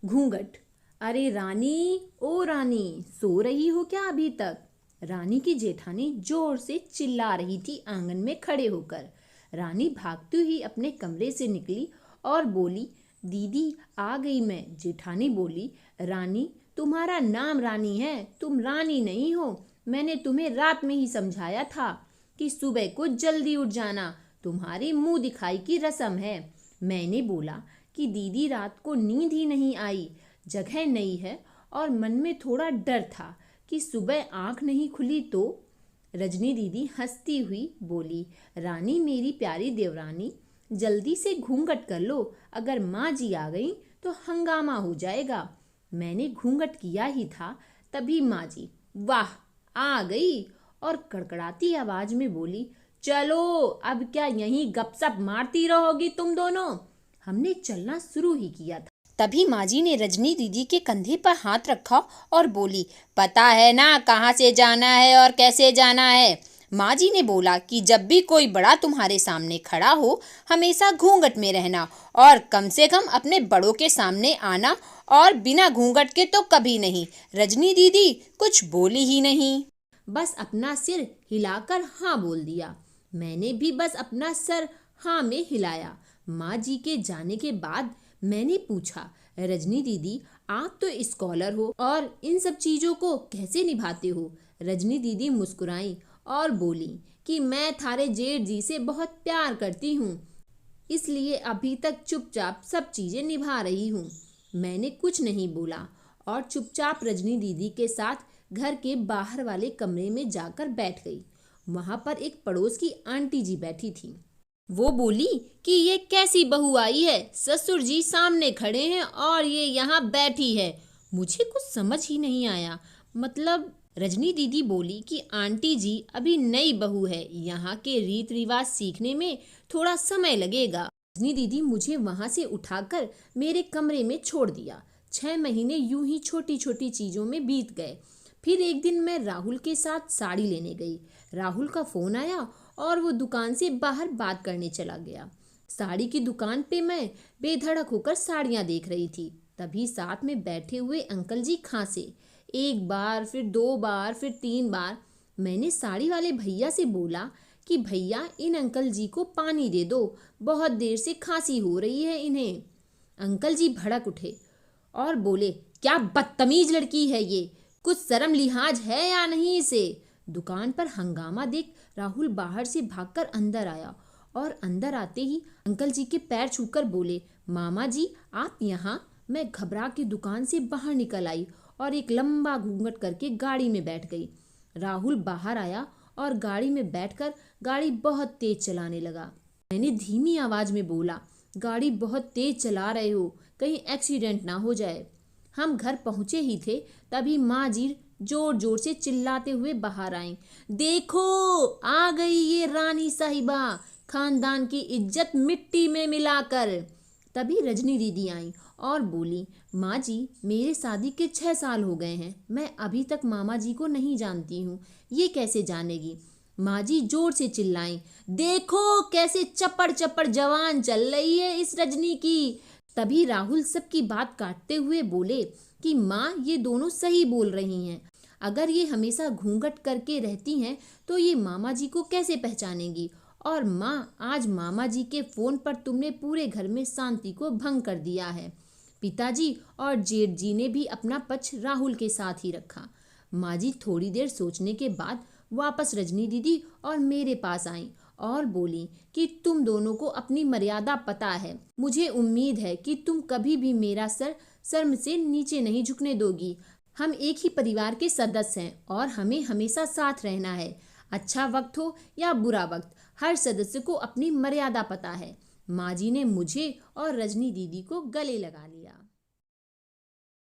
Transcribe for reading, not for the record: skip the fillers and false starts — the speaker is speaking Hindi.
घूंघट। अरे रानी, ओ रानी, सो रही हो क्या अभी तक? रानी की जेठानी जोर से चिल्ला रही थी आंगन में खड़े होकर। रानी भागती हुई अपने कमरे से निकली और बोली, दीदी आ गई मैं। जेठानी बोली, रानी, तुम्हारा नाम रानी है, तुम रानी नहीं हो। मैंने तुम्हें रात में ही समझाया था कि सुबह को जल्दी उठ जाना, तुम्हारी मुंह दिखाई की रस्म है। मैंने बोला कि दीदी रात को नींद ही नहीं आई, जगह नई है और मन में थोड़ा डर था कि सुबह आंख नहीं खुली तो। रजनी दीदी हंसती हुई बोली, रानी मेरी प्यारी देवरानी, जल्दी से घूंघट कर लो, अगर माँ जी आ गई तो हंगामा हो जाएगा। मैंने घूंघट किया ही था, तभी माँ जी वाह आ गई और कड़कड़ाती आवाज में बोली, चलो अब क्या यहीं गपशप मारती रहोगी तुम दोनों? हमने चलना शुरू ही किया था। तभी माँ जी ने रजनी दीदी के कंधे पर हाथ रखा और बोली, पता है ना कहाँ से जाना है और कैसे जाना है? माँ जी ने बोला कि जब भी कोई बड़ा तुम्हारे सामने खड़ा हो, हमेशा घूंघट में रहना और कम से कम अपने बड़ों के सामने आना, और बिना घूंघट के तो कभी नहीं। रजनी दीदी कुछ बोली ही नहीं, बस अपना सिर हिलाकर हाँ बोल दिया। मैंने भी बस अपना सर हाँ में हिलाया। माँ जी के जाने के बाद मैंने पूछा, रजनी दीदी आप तो स्कॉलर हो और इन सब चीजों को कैसे निभाते हो? रजनी दीदी मुस्कुराई और बोली कि मैं थारे जेठ जी से बहुत प्यार करती हूँ, इसलिए अभी तक चुपचाप सब चीजें निभा रही हूँ। मैंने कुछ नहीं बोला और चुपचाप रजनी दीदी के साथ घर के बाहर वाले कमरे में जाकर बैठ गई। वहां पर एक पड़ोस की आंटी जी बैठी थी। वो बोली कि ये कैसी बहू आई है, ससुर जी सामने खड़े हैं और ये यहाँ बैठी है। मुझे कुछ समझ ही नहीं आया। मतलब रजनी दीदी बोली कि आंटी जी अभी नई बहू है, यहाँ के रीत रिवाज सीखने में थोड़ा समय लगेगा। रजनी दीदी मुझे वहां से उठाकर मेरे कमरे में छोड़ दिया। 6 महीने यूं ही छोटी छोटी चीजों में बीत गए। फिर एक दिन मैं राहुल के साथ साड़ी लेने गई। राहुल का फोन आया और वो दुकान से बाहर बात करने चला गया। साड़ी की दुकान पे मैं बेधड़क होकर साड़ियां देख रही थी। तभी साथ में बैठे हुए अंकल जी खांसे। एक बार, फिर 2 बार, फिर 3 बार। मैंने साड़ी वाले भैया से बोला कि भैया इन अंकल जी को पानी दे दो, बहुत देर से खांसी हो रही है इन्हें। अंकल जी भड़क उठे और बोले, क्या बदतमीज लड़की है ये, कुछ शर्म लिहाज है या नहीं इसे? दुकान पर हंगामा देख राहुल बाहर से भागकर अंदर आया और अंदर आते ही अंकल जी के पैर छूकर बोले, मामा जी आप यहाँ? मैं घबरा के दुकान से बाहर निकल आई और एक लंबा घूंघट करके गाड़ी में बैठ गई। राहुल बाहर आया और गाड़ी में बैठकर गाड़ी बहुत तेज चलाने लगा। मैंने धीमी आवाज में बोला, गाड़ी बहुत तेज चला रहे हो, कहीं एक्सीडेंट ना हो जाए। हम घर पहुंचे ही थे, तभी माँ जी जोर जोर से चिल्लाते हुए बाहर आईं, देखो आ गई ये रानी साहिबा, खानदान की इज्जत मिट्टी में मिलाकर। तभी रजनी दीदी आई और बोली, माँ जी मेरे शादी के 6 साल हो गए हैं, मैं अभी तक मामा जी को नहीं जानती हूँ, ये कैसे जानेगी? माँ जी जोर से चिल्लाई, देखो कैसे चप्पड़ चप्पड़ जवान चल रही है इस रजनी की। तभी राहुल सबकी बात काटते हुए बोले कि माँ ये दोनों सही बोल रही हैं, अगर ये हमेशा घूंघट करके रहती हैं तो ये मामा जी को कैसे पहचानेंगी? और माँ आज मामा जी के फोन पर तुमने पूरे घर में शांति को भंग कर दिया है। पिताजी और जेठ जी ने भी अपना पक्ष राहुल के साथ ही रखा। माँ जी थोड़ी देर सोचने के बाद वापस रजनी दीदी और मेरे पास आईं और बोली कि तुम दोनों को अपनी मर्यादा पता है, मुझे उम्मीद है कि तुम कभी भी मेरा सर शर्म से नीचे नहीं झुकने दोगी। हम एक ही परिवार के सदस्य हैं और हमें हमेशा साथ रहना है। अच्छा वक्त हो या बुरा वक्त, हर सदस्य को अपनी मर्यादा पता है। माँ जी ने मुझे और रजनी दीदी को गले लगा लिया।